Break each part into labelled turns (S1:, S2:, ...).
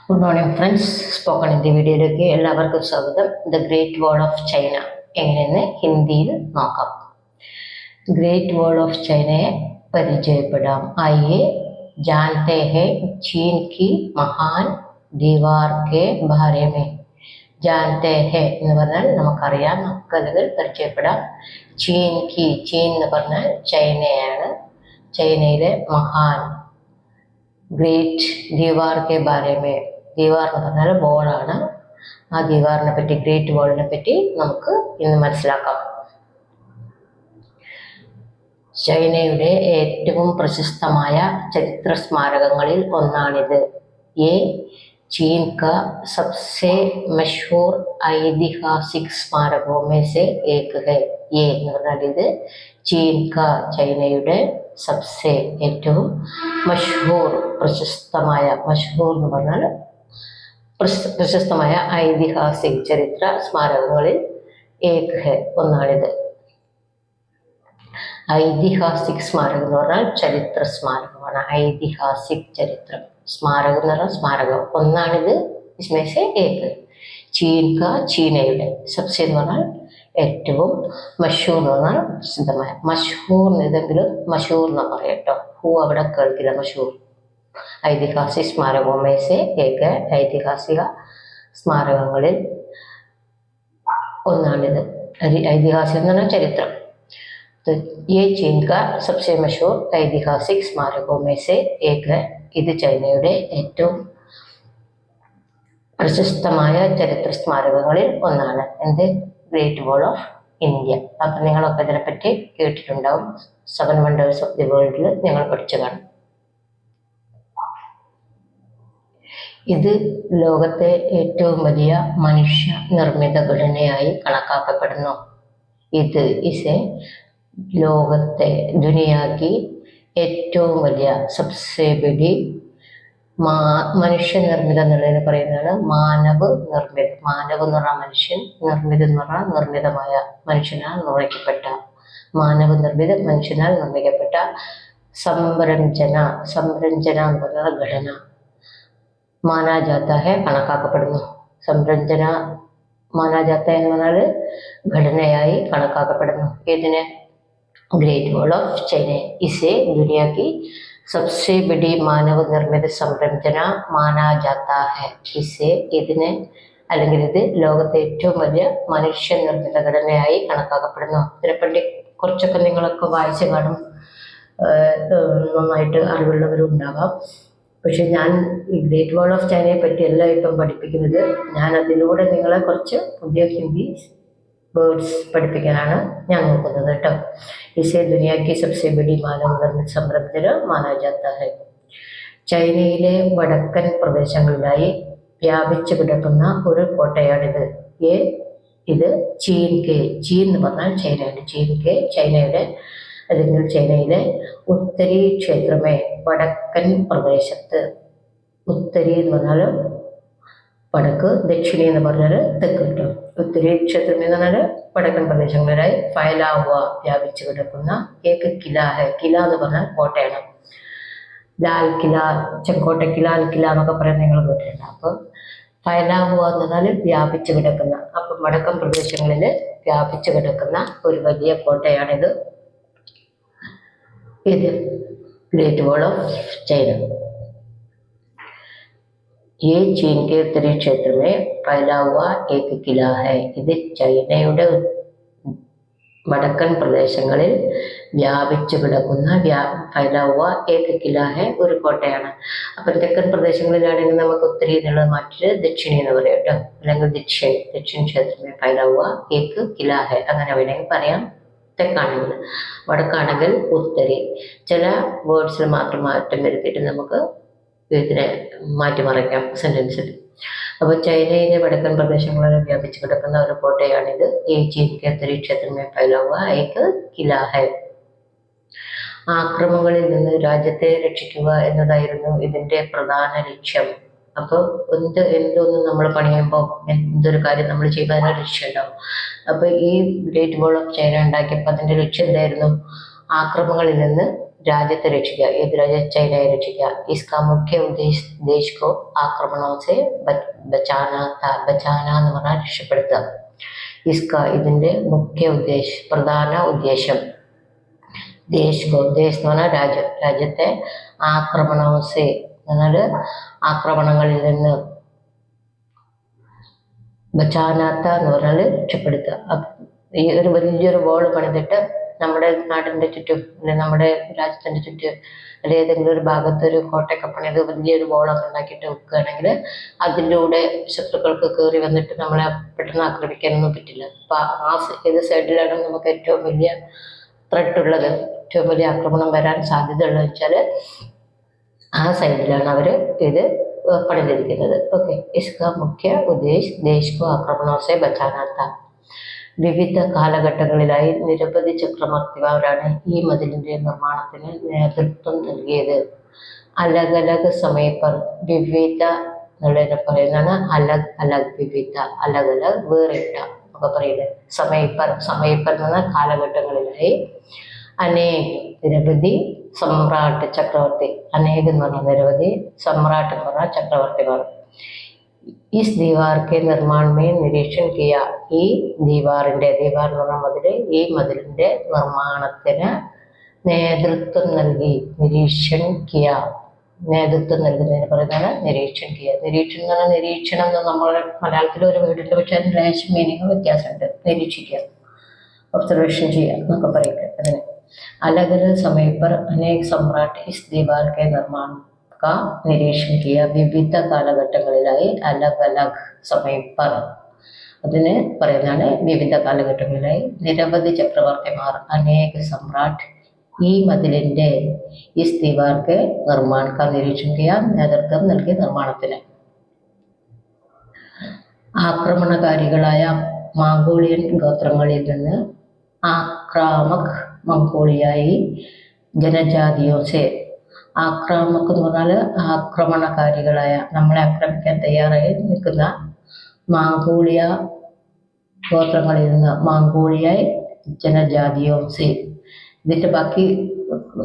S1: Good morning friends. Spoken Hindi വീഡിയോയിലേക്ക് എല്ലാവർക്കും സ്വാഗതം. The great wall of China എങ്ങനെയെന്ന് ഹിന്ദിയിൽ നോക്കാം. ഗ്രേറ്റ് വാൾ ഓഫ് ചൈനയെ പരിചയപ്പെടാം. ആइए जानते हैं चीन की महान दीवार के बारे में. जानते हैं എന്ന് പറഞ്ഞാൽ നമുക്കറിയാം, നമുക്കതിൽ പരിചയപ്പെടാം. ചീൻ എന്ന് പറഞ്ഞാൽ ചൈനയാണ്. ചൈനയിലെ മഹാൻ ഗ്രേറ്റ് ദീവാർ കെ ബാരമേ. ദീവാർ എന്ന് പറഞ്ഞാൽ ബോളാണ്. ആ ദീവാറിനെ പറ്റി, ഗ്രേറ്റ് വാളിനെ പറ്റി നമുക്ക് ഇന്ന് മനസ്സിലാക്കാം. ചൈനയുടെ ഏറ്റവും പ്രശസ്തമായ ചരിത്ര സ്മാരകങ്ങളിൽ ഒന്നാണിത്. ये चीन का सबसे मशहूर ऐतिहासिक स्मारकों में से एक है. ये എന്ന് പറഞ്ഞാൽ ഇത് ചീൻ ക ചൈനയുടെ സബ്സെ ഏറ്റവും മഷ്ഹൂർ പ്രശസ്തമായ, മഷ്ഹൂർ എന്ന് പറഞ്ഞാൽ പ്രശസ്തമായ ഐതിഹാസിക് ചരിത്ര സ്മാരകങ്ങളിൽ ഏക് ഹെ ഒന്നാണിത്. ഐതിഹാസിക് സ്മാരകം എന്ന് പറഞ്ഞാൽ ചരിത്ര സ്മാരകമാണ്. ഐതിഹാസിക് ചരിത്രം, സ്മാരകം എന്ന് പറഞ്ഞാൽ സ്മാരകം ഒന്നാണിത്. ഇസ്മേസെ ഏക്. ചീൻ ക ചീനയുടെ, സബ്സെ എന്ന് പറഞ്ഞാൽ ഏറ്റവും, മഷൂർ എന്ന് പറഞ്ഞാൽ പ്രസിദ്ധമായ. മഷൂർ ഏതെങ്കിലും മഷൂർ എന്ന് പറയട്ടോ, ഹൂ അവിടെ കേൾക്കില്ല. മഷൂർ ഐതിഹാസിക് സ്മാരകമേസെ ഏക, ഐതിഹാസിക സ്മാരകങ്ങളിൽ ഒന്നാണിത്. ഐതിഹാസികം എന്ന് പറഞ്ഞാൽ ചരിത്രം. ये चीन का सबसे मशहूर ऐतिहासिक स्मारकों में से एक है. ഇത് ചൈനയുടെ ഏറ്റവും പ്രശസ്തമായ ചരിത്ര സ്മാരകങ്ങളിൽ ഒന്നാണ്. എന്ത്? Great wall of India. അപ്പം നിങ്ങളൊക്കെ ഇതിനെപ്പറ്റി കേട്ടിട്ടുണ്ടാവും. 7 വണ്ടേഴ്സ് ഓഫ് ദി വേൾഡിൽ നിങ്ങൾ പഠിച്ചു കാണും. ഇത് ലോകത്തെ ഏറ്റവും വലിയ മനുഷ്യ നിർമ്മിത ഘടനയായി കണക്കാക്കപ്പെടുന്നു. ഇത് ഇസെ ലോകത്തെ, ദുനിയാക്കി ഏറ്റവും വലിയ, സബ്സെ ബഡി, മനുഷ്യ നിർമ്മിതം എന്നുള്ളതിന് പറയുന്നതാണ് മാനവ് നിർമ്മിത. മാനവ് എന്ന് പറഞ്ഞാൽ മനുഷ്യൻ, നിർമ്മിതം എന്ന് പറഞ്ഞാൽ നിർമ്മിതമായ, മനുഷ്യനാൽ നിർമ്മിക്കപ്പെട്ട, മാനവ നിർമ്മിത, മനുഷ്യനാൽ നിർമ്മിക്കപ്പെട്ട. സംരചന എന്ന് പറഞ്ഞാൽ ഘടന. മാനാജാത്ത ഹെ കണക്കാക്കപ്പെടുന്നു. സംരചന മാനാജാത്ത എന്ന് പറഞ്ഞാൽ ഘടനയായി കണക്കാക്കപ്പെടുന്നു. ഇതിനെ ഗ്രേറ്റ് വാൾ ഓഫ് ചൈന. ഇസെ ദുനിയ की सबसे बड़ी मानव निर्मित സംരചന മാനാ ജാത്താ ഹെ. ഇസെ ഇതിനെ, അല്ലെങ്കിൽ ഇത് ലോകത്തെ ഏറ്റവും വലിയ മനുഷ്യ നിർമ്മിത ഘടനയായി കണക്കാക്കപ്പെടുന്നു. ഇതിനെപ്പറ്റി കുറച്ചൊക്കെ നിങ്ങളൊക്കെ വായിച്ചു കാണും, നന്നായിട്ട് അറിവുള്ളവരും ഉണ്ടാകാം. പക്ഷെ ഞാൻ ഈ ഗ്രേറ്റ് വാൾ ഓഫ് ചൈനയെ പറ്റിയല്ല ഇപ്പം പഠിപ്പിക്കുന്നത്. ഞാൻ അതിലൂടെ നിങ്ങളെ കുറച്ച് പുതിയ ഹിന്ദി വേർഡ്സ് പഠിപ്പിക്കാനാണ് ഞാൻ നോക്കുന്നത് കേട്ടോ. ഇസേ ദുനിയാക്കി സബ്സെ ബഡി മാനവ നിർമ്മിത സംരംഭന മാനാ ജാത്താ ഹെ. ചൈനയിലെ വടക്കൻ പ്രദേശങ്ങളിലായി വ്യാപിച്ചു കിടക്കുന്ന ഒരു കോട്ടയാണിത്. ഇത് ചീൻ എന്ന് പറഞ്ഞാൽ ചൈനയുടെ, ചൈനയുടെ അല്ലെങ്കിൽ ചൈനയിലെ ഉത്തരി ക്ഷേത്രമേ, വടക്കൻ പ്രദേശത്ത്. ഉത്തരി എന്ന് പറഞ്ഞാൽ വടക്ക്, ദക്ഷിണി എന്ന് പറഞ്ഞാൽ തെക്ക് കിട്ടും. ഉത്തരി ക്ഷേത്രം എന്ന് പറഞ്ഞാൽ വടക്കൻ പ്രദേശങ്ങളിലായി ഫൈലാഹുവ വ്യാപിച്ചു കിടക്കുന്ന ഏക കില ഹെ. കില എന്ന് പറഞ്ഞാൽ കോട്ടയാണ്. ലാൽ കില, ചെങ്കോട്ടയ്ക്ക് ലാൽ കില എന്നൊക്കെ പറയാൻ നിങ്ങൾ കേട്ടിട്ടുണ്ട്. അപ്പോൾ ഫൈലാഹുവ എന്ന് പറഞ്ഞാൽ വ്യാപിച്ചു കിടക്കുന്ന, അപ്പം വടക്കൻ പ്രദേശങ്ങളിൽ വ്യാപിച്ചു കിടക്കുന്ന ഒരു വലിയ കോട്ടയാണിത്. ഇത് ഗ്രേറ്റ് വാൾ ഓഫ് ചൈന. ये चीन के उत्तरी क्षेत्र में फैला हुआ एक किला है. ഇത് ചൈനയുടെ വടക്കൻ പ്രദേശങ്ങളിൽ വ്യാപിച്ചു കിടക്കുന്ന ഫൈലാവുക ഏക കില ഹെ, ഒരു കോട്ടയാണ്. അപ്പം തെക്കൻ പ്രദേശങ്ങളിലാണെങ്കിൽ നമുക്ക് ഉത്തരി എന്നുള്ളത് മാറ്റിട്ട് ദക്ഷിണി എന്ന് പറയും കേട്ടോ, അല്ലെങ്കിൽ ദക്ഷിൺ ക്ഷേത്രമേ ഫൈലാവുക ഏക കില ഹെ, അങ്ങനെ വേണമെങ്കിൽ പറയാം. തെക്കാണെങ്കിൽ, വടക്കാണെങ്കിൽ ഉത്തരി. ചില വേർഡ്സിൽ മാത്രം മാറ്റം വരുത്തിയിട്ട് നമുക്ക് ഇതിനെ മാറ്റിമറിക്കാം സെന്റൻസിൽ. അപ്പോൾ ചൈനയിലെ വടക്കൻ പ്രദേശങ്ങളിൽ വ്യാപിച്ചു കിടക്കുന്ന ഒരു കോട്ടയാണിത്. ഈ ചീൻ കെ ഉത്തരി ക്ഷേത്രമേ ഫൈലാവുക ഏക കില ഹെ. ആക്രമണങ്ങളിൽ നിന്ന് രാജ്യത്തെ രക്ഷിക്കുക എന്നതായിരുന്നു ഇതിന്റെ പ്രധാന ലക്ഷ്യം. അപ്പോൾ എന്തൊന്നും നമ്മൾ പണിയുമ്പോൾ, എന്തൊരു കാര്യം നമ്മൾ ചെയ്യുമ്പോൾ അതിന് ലക്ഷ്യം ഉണ്ടാവും. അപ്പോൾ ഈ ഗ്രേറ്റ് വാൾ ഓഫ് ചൈന ഉണ്ടാക്കിയപ്പോൾ അതിന്റെ ലക്ഷ്യം എന്തായിരുന്നു? ആക്രമണങ്ങളിൽ നിന്ന് राज्य रक्षिका राज्य चाइना रक्षिका इसका मुख्य उद्देश्य देश को आक्रमणों से बचाना था बचाना എന്ന് പറഞ്ഞാൽ രക്ഷപ്പെടുത്തുക इसका ഇതിന്റെ മുഖ്യ ഉദ്ദേശം പ്രധാന ഉദ്ദേശം देश को देश എന്ന് പറഞ്ഞാൽ രാജ്യം രാജ്യത്തെ ആക്രമണവും से എന്നാൽ ആക്രമണങ്ങളിൽ നിന്ന് ബച്ചാനാത്ത എന്ന് പറഞ്ഞാൽ രക്ഷപ്പെടുത്തുക ഈ ഒരു വലിയൊരു വോൾ പണിതിട്ട് നമ്മുടെ നാടിൻ്റെ ചുറ്റും അല്ലെങ്കിൽ നമ്മുടെ രാജ്യത്തിൻ്റെ ചുറ്റും അല്ലെങ്കിൽ ഏതെങ്കിലും ഒരു ഭാഗത്ത് ഒരു കോട്ടയൊക്കെ പണിത് വലിയൊരു വോളൊക്കെ ഉണ്ടാക്കിയിട്ട് വെക്കുകയാണെങ്കിൽ അതിലൂടെ ശത്രുക്കൾക്ക് കയറി വന്നിട്ട് നമ്മളെ പെട്ടെന്ന് ആക്രമിക്കാനൊന്നും പറ്റില്ല. അപ്പം ഏത് സൈഡിലാണ് നമുക്ക് ഏറ്റവും വലിയ ത്രെട്ട് ഉള്ളത്, ഏറ്റവും വലിയ ആക്രമണം വരാൻ സാധ്യത ഉള്ളത് വെച്ചാൽ ആ സൈഡിലാണ് അവർ ഇത് പണിതിരിക്കുന്നത്. ഓക്കെ, इसका मुख्य उद्देश्य देश को आक्रमणों से बचाना था. വിവിധ കാലഘട്ടങ്ങളിലായി നിരവധി ചക്രവർത്തിമാരാണ് ഈ മതിലിന്റെ നിർമ്മാണത്തിന് നേതൃത്വം നൽകിയത്. അലഗ് അലഗ് സമയപ്പർ വിവിധ എന്നുള്ളതിനെ പറയുന്നതാണ് അലഗ് അലഗ് വിവിധ അലഗ് അലഗ് വേറിട്ട ഒക്കെ പറയുന്നത്. സമയപ്പർ സമയപ്പർ എന്ന കാലഘട്ടങ്ങളിലായി അനേക നിരവധി സമ്രാട്ട് ചക്രവർത്തി അനേകം എന്ന് പറഞ്ഞാൽ നിരവധി സമ്രാട്ട് എന്ന് പറഞ്ഞാൽ ചക്രവർത്തിമാർ इस दीवार के निर्माण में निरीक्षण किया. ഈ ദീവാറിന്റെ ദീവാർ എന്ന് പറഞ്ഞ മതില് ഈ മതിലിന്റെ നിർമ്മാണത്തിന് നേതൃത്വം നൽകി. നിരീക്ഷൺ കിയ നേതൃത്വം നൽകുന്നതിന് പറയുന്നതാണ് നിരീക്ഷൺ കിയ. നിരീക്ഷണം എന്ന് പറഞ്ഞാൽ നിരീക്ഷണം എന്ന് നമ്മൾ മലയാളത്തിൽ ഒരു വീട്ടിൽ പക്ഷേ അതിന് ലേശം മീനിങ് വ്യത്യാസമുണ്ട്. നിരീക്ഷിക്കുക, ഒബ്സർവേഷൻ ചെയ്യുക എന്നൊക്കെ പറയുന്നത്. അതിന് अलग अलग समय पर अनेक सम्राट इस दीवार के निर्माण का निरीक्षण किया. വിവിധ കാലഘട്ടങ്ങളിലായി അലഗ് അലഗ് സമയപ്പർ അതിന് പറയുന്നതാണ് വിവിധ കാലഘട്ടങ്ങളിലായി നിരവധി ചക്രവർത്തിമാർ അനേക സമ്രാട്ട് ഈ മതിലിന്റെ ഇസ് ദീവാർക്ക് നിർമ്മാൺ കാ നിരീക്ഷൺ കിയ നേതൃത്വം നൽകിയ നിർമ്മാണത്തിന്. ആക്രമണകാരികളായ മംഗോളിയൻ ഗോത്രങ്ങളിൽ നിന്ന് ആക്രാമക് മംഗോളിയായി ജനജാതിയോ സെ ആക്രാമക് എന്ന് പറഞ്ഞാൽ ആക്രമണകാരികളായ നമ്മളെ ആക്രമിക്കാൻ തയ്യാറായി നിൽക്കുന്ന മംഗോളിയ ഗോത്രങ്ങളിൽ നിന്ന് മംഗോളിയായി ജനജാതിയോ സെ. ഇതിൻ്റെ ബാക്കി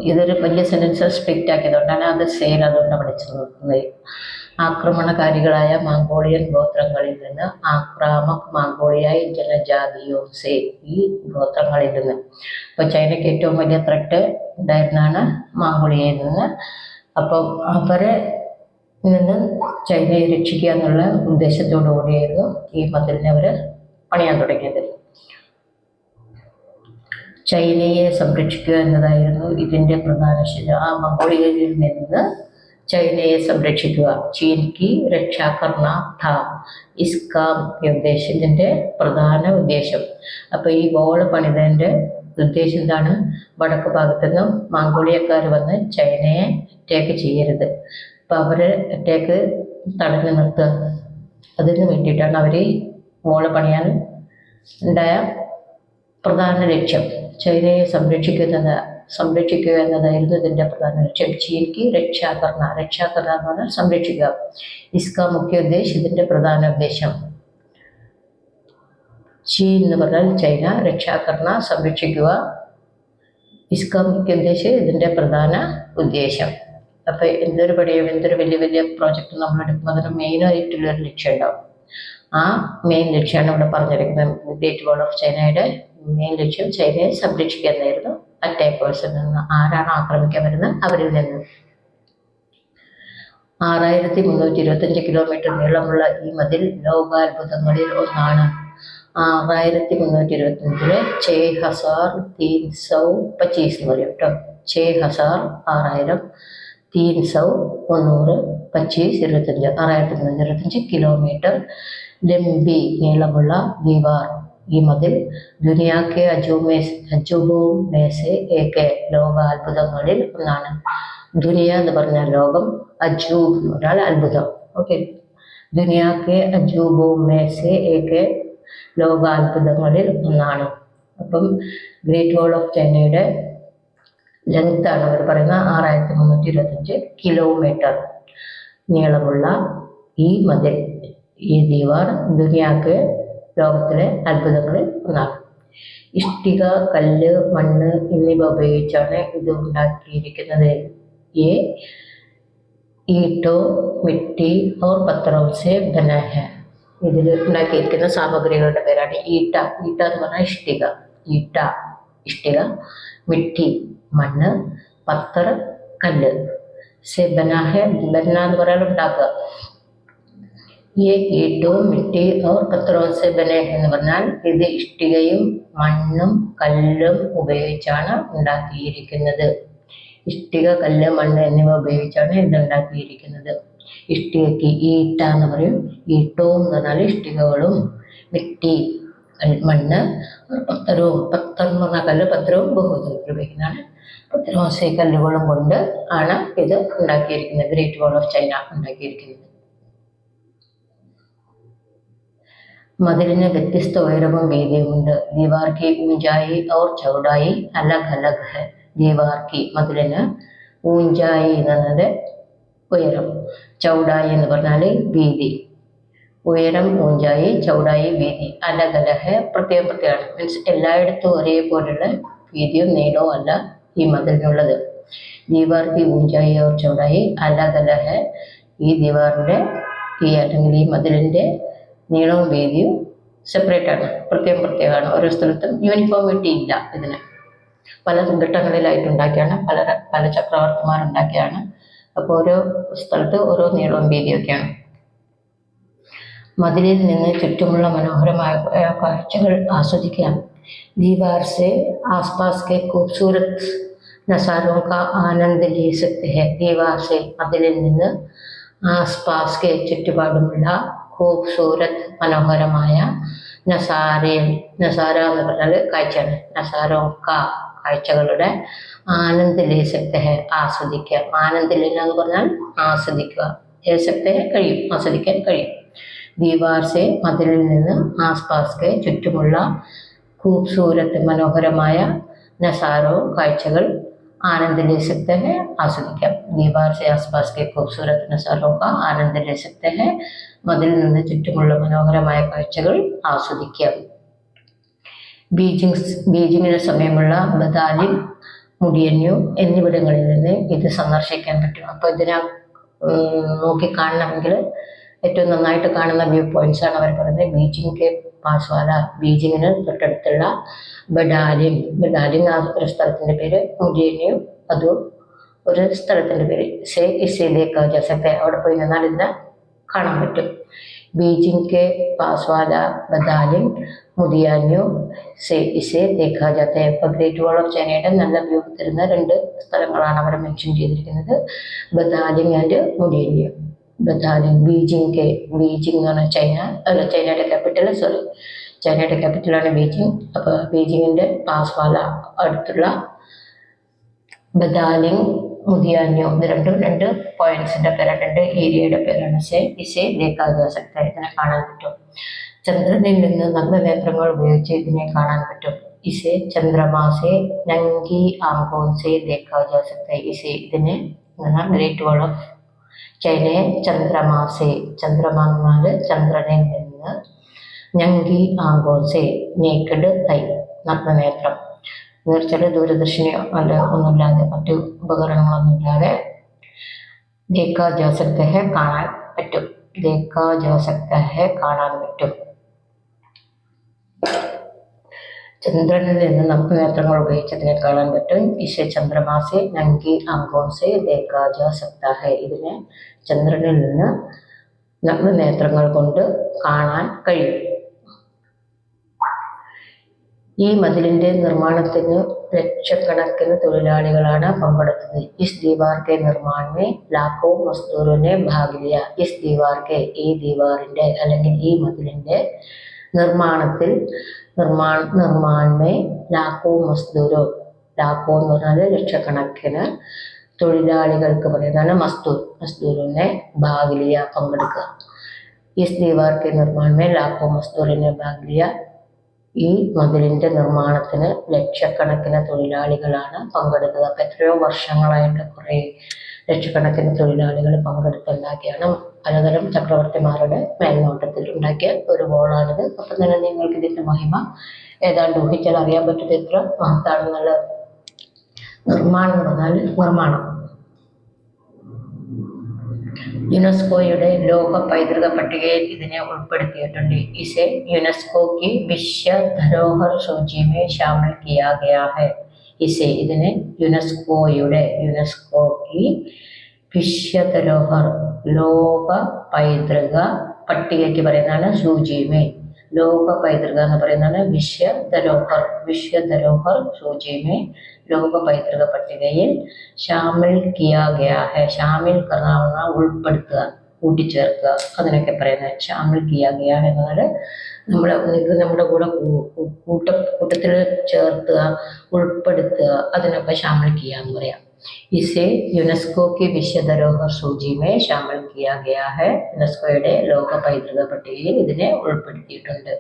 S1: ഇതൊരു വലിയ സെൻറ്റൻസ് സ്ട്രിക്റ്റ് ആക്കിയതുകൊണ്ടാണ് അത് സെയിൽ അതുകൊണ്ട് പഠിച്ചിരുന്നത്. ആക്രമണകാരികളായ മംഗോളിയൻ ഗോത്രങ്ങളിൽ നിന്ന് ആക്രാമക് മംഗോളിയായി ജനജാതിയോ സെ ഈ ഗോത്രങ്ങളിൽ നിന്ന്. അപ്പോൾ ചൈനയ്ക്ക് ഏറ്റവും വലിയ ത്രെട്ട് ഉണ്ടായിരുന്നാണ് മംഗോളിയയിൽ നിന്ന്. അപ്പം അവരെ നിന്ന് ചൈനയെ രക്ഷിക്കുക എന്നുള്ള ഉദ്ദേശത്തോടു കൂടിയായിരുന്നു ഈ മതിലിനെ അവർ പണിയാൻ തുടങ്ങിയത്. ചൈനയെ സംരക്ഷിക്കുക എന്നതായിരുന്നു ഇതിൻ്റെ പ്രധാന ശരി. ആ മംഗോളിയയിൽ നിന്ന് ചൈനയെ സംരക്ഷിക്കുക. ചീൻ കി രക്ഷാ കർണ ഥാ ഇസ്കാ ഉദ്ദേശം ഇതിൻ്റെ പ്രധാന ഉദ്ദേശം. അപ്പോൾ ഈ വോള് പണിതതിൻ്റെ ഉദ്ദേശം എന്താണ്? വടക്ക് ഭാഗത്തു നിന്നും മംഗോളിയക്കാർ വന്ന് ചൈനയെ അറ്റാക്ക് ചെയ്യരുത്. അപ്പം അവരെ അറ്റാക്ക് തടഞ്ഞു നിർത്തുക. അതിന് വേണ്ടിയിട്ടാണ് അവർ വോള് പണിയാൻ ഉണ്ടായ പ്രധാന ലക്ഷ്യം. ചൈനയെ സംരക്ഷിക്കുക എന്നതായിരുന്നു ഇതിൻ്റെ പ്രധാന ലക്ഷ്യം. ചീൻക്ക് രക്ഷാകർണ എന്ന് പറഞ്ഞാൽ സംരക്ഷിക്കുക. ഇസ്കാ മുഖ്യ ഉദ്ദേശം ഇതിൻ്റെ പ്രധാന ഉദ്ദേശം. ചീൻ എന്ന് പറഞ്ഞാൽ ചൈന, രക്ഷാകർണ സംരക്ഷിക്കുക, ഇസ്കാ മുഖ്യ ഉദ്ദേശം ഇതിൻ്റെ പ്രധാന ഉദ്ദേശം. അപ്പോൾ എന്തൊരു പണിയും എന്തൊരു വലിയ വലിയ പ്രോജക്റ്റ് നമ്മൾ എടുക്കുമ്പോൾ അതിന് മെയിനായിട്ടുള്ളൊരു ലക്ഷ്യം ഉണ്ടാവും. ആ മെയിൻ ലക്ഷ്യമാണ് ഇവിടെ പറഞ്ഞിരിക്കുന്നത്. ഗ്രേറ്റ് വാൾ ഓഫ് ചൈനയുടെ മെയിൻ ലക്ഷ്യം ചൈനയെ സംരക്ഷിക്കുക എന്നായിരുന്നു. അറ്റാക്കേഴ്സിൽ നിന്ന് ആരാണ് ആക്രമിക്കാൻ വരുന്നത് അവരിൽ നിന്ന്. 6325 കിലോമീറ്റർ നീളമുള്ള ഈ മതിൽ ലോകാത്ഭുതങ്ങളിൽ ഒന്നാണ്. 6325 6325 എന്ന് പറയും കേട്ടോ. 6000 300 325 6325 കിലോമീറ്റർ ലംബി നീളമുള്ള ദീവാർ ഈ മതിൽ ദുനിയാ കെ അജൂബോ മേസെ ഏക് ലോകാത്ഭുതങ്ങളിൽ ഒന്നാണ്. ദുനിയ എന്ന് പറഞ്ഞാൽ ലോകം, അജൂബ് എന്ന് പറഞ്ഞാൽ അത്ഭുതം. ഓക്കെ, ദുനിയാ കെ അജൂബോ മേസെ ഏക് ലോകാത്ഭുതങ്ങളിൽ ഒന്നാണ്. അപ്പം ഗ്രേറ്റ് വാൾ ഓഫ് ചൈനയുടെ ലെങ്ത് ആണ് അവർ പറയുന്നത് 6325 കിലോമീറ്റർ നീളമുള്ള ഈ മതിൽ, ഈ ദീവാർ ദുനിയാക്ക് ലോകത്തിലെ അത്ഭുതങ്ങളിൽ ഒന്നാണ്. ഇഷ്ടിക, കല്ല്, മണ്ണ് എന്നിവ ഉപയോഗിച്ചാണ് ഇത് ഉണ്ടാക്കിയിരിക്കുന്നത്. ये ईंटों, मिट्टी और पत्थरों से बना है. ഇതിൽ ഉണ്ടാക്കിയിരിക്കുന്ന സാമഗ്രികളുടെ പേരാണ് ഈട്ട. ഈട്ട എന്ന് പറഞ്ഞാൽ ഇഷ്ടിക. ഈട്ട ഇഷ്ടിക, മിട്ടി മണ്ണ്, പത്തർ കല്ല്, സെ ബനാ ഹെ ബന എന്ന് പറയാൻ ഉണ്ടാക്കുക. ये ईंटों, मिट्टी और पत्थरों से बने എന്ന് പറഞ്ഞാൽ ഇത് ഇഷ്ടികയും മണ്ണും കല്ലും ഉപയോഗിച്ചാണ് ഉണ്ടാക്കിയിരിക്കുന്നത്. ഇഷ്ടിക, കല്ല്, മണ്ണ് എന്നിവ ഉപയോഗിച്ചാണ് ഇത് ഉണ്ടാക്കിയിരിക്കുന്നത്. ഇഷ്ടികയ്ക്ക് ഈട്ട എന്ന് പറയും. ഈട്ടവും എന്ന് പറഞ്ഞാൽ ഇഷ്ടികകളും, മിട്ടി മണ്ണ്, പത്തരവും പത്തർ എന്ന് പറഞ്ഞാൽ കല്ല്, പത്തരവും ബഹുവചനത്തിൽ ഉപയോഗിക്കുന്നതാണ്. പത്തരവും കല്ലുകളും കൊണ്ട് ആണ് ഇത് ഉണ്ടാക്കിയിരിക്കുന്നത്. ഗ്രേറ്റ് വാൾ ഓഫ് ചൈന ഉണ്ടാക്കിയിരിക്കുന്നത്. മതിലിന് വ്യത്യസ്ത ഉയരവും വീതിയുമുണ്ട്. ദീവാർ की ऊंचाई और चौड़ाई अलग अलग है. ദീവാർ की മതിലിന്, ഊഞ്ചായി എന്നത് ഉയരം, ചൗടായി എന്ന് പറഞ്ഞാൽ വീതി. ഉയരം ഊഞ്ചായി, ചൗടായി വീതി, അലഗ് അലഗ് പ്രത്യേകം പ്രത്യേകമാണ്. മീൻസ് എല്ലായിടത്തും ഒരേപോലുള്ള വീതിയും നീളവും അല്ല ഈ മതിലിനുള്ളത്. ദീവാർ की ऊंचाई और चौड़ाई अलग अलग है. ഈ ദീവാറിൻ്റെ അല്ലെങ്കിൽ ഈ മതിലിൻ്റെ നീളവും വീതിയും സെപ്പറേറ്റ് ആണ്, പ്രത്യേകം പ്രത്യേകമാണ്. ഓരോ സ്ഥലത്തും യൂണിഫോമിറ്റി ഇല്ല. ഇതിന് പല ഘട്ടങ്ങളിലായിട്ടുണ്ടാക്കിയാണ്, പല ചക്രവർത്തിമാരുണ്ടാക്കിയാണ്. അപ്പോൾ ഓരോ സ്ഥലത്ത് ഓരോ നീളവും വീതിയൊക്കെയാണ്. മതിലിൽ നിന്ന് ചുറ്റുമുള്ള മനോഹരമായ കാഴ്ചകൾ ആസ്വദിക്കാം. ദീവാർ से आसपास के खूबसूरत नज़ारों का आनंद ले सकते हैं. दीवार से മതിലിൽ നിന്ന്, ആസ്പാസ് के ചുറ്റുപാടുമുള്ള ഖൂബ്സൂരത്ത് മനോഹരമായ, നസാര എന്ന് പറഞ്ഞാൽ കാഴ്ചയാണ്. നസാരോ കാ കാഴ്ചകളുടെ, ആനന്ദ് ലേ സക്തെ ഹെ ആസ്വദിക്കുക. ആനന്ദ് ലേന എന്ന് പറഞ്ഞാൽ ആസ്വദിക്കുക. ലേ സക്തെ ഹെ കഴിയും, ആസ്വദിക്കാൻ കഴിയും. ദീവാർ സെ മതിലിൽ നിന്ന്, ആസ്പാസ് കെ ചുറ്റുമുള്ള, ഖൂബ്സൂരത്ത് മനോഹരമായ, നസാരോ കാഴ്ചകൾ, ആനന്ദ് ലേ സക്തെ ഹെ ആസ്വദിക്കാം. ദീവാർ സെ ആസ്പാസ് കെ ഖൂബ്സൂരത്ത് നസാരോ കാ ആനന്ദ് ലേ സക്തെ ഹെ മതിലിൽ നിന്ന് ചുറ്റുമുള്ള മനോഹരമായ കാഴ്ചകൾ ആസ്വദിക്കാം. ബീജിങ്ങിന് സമയമുള്ള ബദാലിൻ, മുടിയന്യു എന്നിവിടങ്ങളിൽ നിന്ന് ഇത് സന്ദർശിക്കാൻ പറ്റും. അപ്പോൾ ഇതിനെ നോക്കിക്കാണണമെങ്കിൽ ഏറ്റവും നന്നായിട്ട് കാണുന്ന വ്യൂ പോയിന്റ്സ് ആണ് അവർ പറയുന്നത്. ബീജിംഗ് കെ പാസ്വാല, ബീജിങ്ങിന് തൊട്ടടുത്തുള്ള ബഡാലിൻ, ബഡാലിൻ ആ ഒരു സ്ഥലത്തിൻ്റെ പേര്, മുടിയന്യു അതും ഒരു സ്ഥലത്തിൻ്റെ പേര്. സേ ഇസേ ദേഖാ ജാ സക്താ, അവിടെ പോയി നിന്നാൽ ഇതിനെ കാണാൻ പറ്റും. ബീജിംഗ് കെ പാസ്വാല, ബദാലിൻ, മുദിയാന്യു, സേ ഇസേ ദേഖാ ജാത്ത. ഇപ്പോൾ ഗ്രേറ്റ് വാൾ ഓഫ് ചൈനയുടെ നല്ല വ്യൂ തരുന്ന രണ്ട് സ്ഥലങ്ങളാണ് അവർ മെൻഷൻ ചെയ്തിരിക്കുന്നത്, ബദാലിൻ ആൻഡ് മുദിയാന്യു. ബദാലിൻ, ബീജിംഗ് എന്ന് പറഞ്ഞാൽ ചൈന അല്ല, ചൈനയുടെ ക്യാപിറ്റൽ, ചൈനയുടെ ക്യാപിറ്റലാണ് ബീജിംഗ്. അപ്പോൾ ബീജിങ്ങിൻ്റെ പാസ്വാല അടുത്തുള്ള ബദാലിൻ, മുദിയാന്യു, ഇത് രണ്ടും രണ്ട് പോയിന്റ്സിന്റെ പേരാണ്, രണ്ട് ഏരിയയുടെ പേരാണ്. ഇസേ ദേഖാ ജാ സക്താ, ഇതിനെ കാണാൻ പറ്റും. ചന്ദ്രനിൽ നിന്ന് നഗ്നനേത്രങ്ങൾ ഉപയോഗിച്ച് ഇതിനെ കാണാൻ പറ്റും. ഇസേ ചന്ദ്രമാസെ നംഗി ആംഗോൻ സെ ദേഖാ ജാ സക്താ. ഇസേ ഇതിനെ ഗ്രേറ്റ് വാൾ ഓഫ് ചൈനയെ ചന്ദ്രമാസെ, ചന്ദ്രമാ എന്ന് പറഞ്ഞാൽ ചന്ദ്രനിൽ നിന്ന്, നംഗി ആംഗോൻ സെ നേക്കഡ് ഐ നഗ്നനേത്രം, നേർച്ചയുടെ ദൂരദർശിനിയോ അല്ല ഒന്നുമില്ലാതെ, മറ്റു ഉപകരണങ്ങളൊന്നുമില്ലാതെ ദേഖാ ജാ സക്താ ഹെ കാണാൻ പറ്റും. ദേഖാ ജാ സക്താ ഹെ കാണാൻ പറ്റും. ചന്ദ്രനിൽ നിന്ന് നമുക്ക് നേത്രങ്ങൾ ഉപയോഗിച്ചതിനെ കാണാൻ പറ്റും. ഇസെ ചന്ദ്രമാസെ നംഗി ആംഗോൻ സെ ദേഖാ ജാ സക്താ ഹെ, ഇതിനെ ചന്ദ്രനിൽ നിന്ന് നഗ്ന നേത്രങ്ങൾ കൊണ്ട് കാണാൻ കഴിയും. ഈ മതിലിന്റെ നിർമ്മാണത്തിന് ലക്ഷക്കണക്കിന് തൊഴിലാളികളാണ് പങ്കെടുത്തത്. Is Deewar K Nirman may ലാഖോ മസ്ദൂറോ ने भाग लिया. ഇസ് ദീവാർ കെ, ഈ ദീവാറിന്റെ അല്ലെങ്കിൽ ഈ മതിലിന്റെ നിർമ്മാണത്തിൽ, നിർമ്മാൺ മേ ലാഖോ മസ്ദൂരോ, ലാഖോ എന്ന് പറഞ്ഞാൽ ലക്ഷക്കണക്കിന് തൊഴിലാളികൾക്ക് പറയുന്നതാണ് മസ്ദൂർ. മസ്ദൂറിനെ ഭാഗ് ലിയ പങ്കെടുക്കുക. Is Deewar K Nirman may ലാഖോ മസ്ദൂറിനെ Bhaag Liya, ഈ മതിലിന്റെ നിർമ്മാണത്തിന് ലക്ഷക്കണക്കിന് തൊഴിലാളികളാണ് പങ്കെടുത്തത്. അപ്പം എത്രയോ വർഷങ്ങളായിട്ട് കുറേ ലക്ഷക്കണക്കിന് തൊഴിലാളികൾ പങ്കെടുത്തുണ്ടാക്കിയാണ് പലതരം ചക്രവർത്തിമാരുടെ മേൽനോട്ടത്തിൽ ഉണ്ടാക്കിയ ഒരു വോളാണിത്. അപ്പം തന്നെ നിങ്ങൾക്ക് ഇതിൻ്റെ മഹിമ ഏതാണ്ട് ഊഹിച്ചാൽ അറിയാൻ പറ്റുന്നത് എത്ര മഹത്താണെന്നുള്ള. നിർമ്മാണം എന്ന് പറഞ്ഞാൽ നിർമ്മാണം. യുനെസ്കോയുടെ ലോക പൈതൃക പട്ടികയിൽ ഇതിനെ ഉൾപ്പെടുത്തിയിട്ടുണ്ട്. इसे യുനെസ്കോ की विश्व धरोहर सूची में शामिल किया गया है. ഇതിനെ യുനെസ്കോ की വിശ്വ ധരോഹർ ലോക പൈതൃക പട്ടികയ്ക്ക് പറയുന്നതാണ് സൂചിമേ. ലോക പൈതൃക എന്ന് പറയുന്നതാണ് വിശ്വ ധരോഹർ സൂചിമേ ലോക പൈതൃക പട്ടികയിൽ ഷാമിൽ കിയാ ഗയാ ഹെ. ഷാമിൽ കർണ ഉൾപ്പെടുത്തുക, കൂട്ടിച്ചേർക്കുക, അതിനൊക്കെ പറയുന്നത് ഷാമിൽ കിയാ ഗയാ ഹെ എന്നാൽ നമ്മുടെ കൂടെ കൂട്ടത്തിൽ ചേർത്തുക, ഉൾപ്പെടുത്തുക, അതിനൊക്കെ ഷാമിൽ കിയ എന്ന് പറയാം. इसे യുനെസ്കോ की विश्व धरोहर सूची में शामिल किया गया है. യുനെസ്കോയുടെ ലോക പൈതൃക പട്ടികയിൽ ഇതിനെ ഉൾപ്പെടുത്തിയിട്ടുണ്ട്.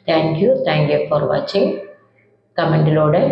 S1: Thank you for watching. കമൻറ്റിലൂടെ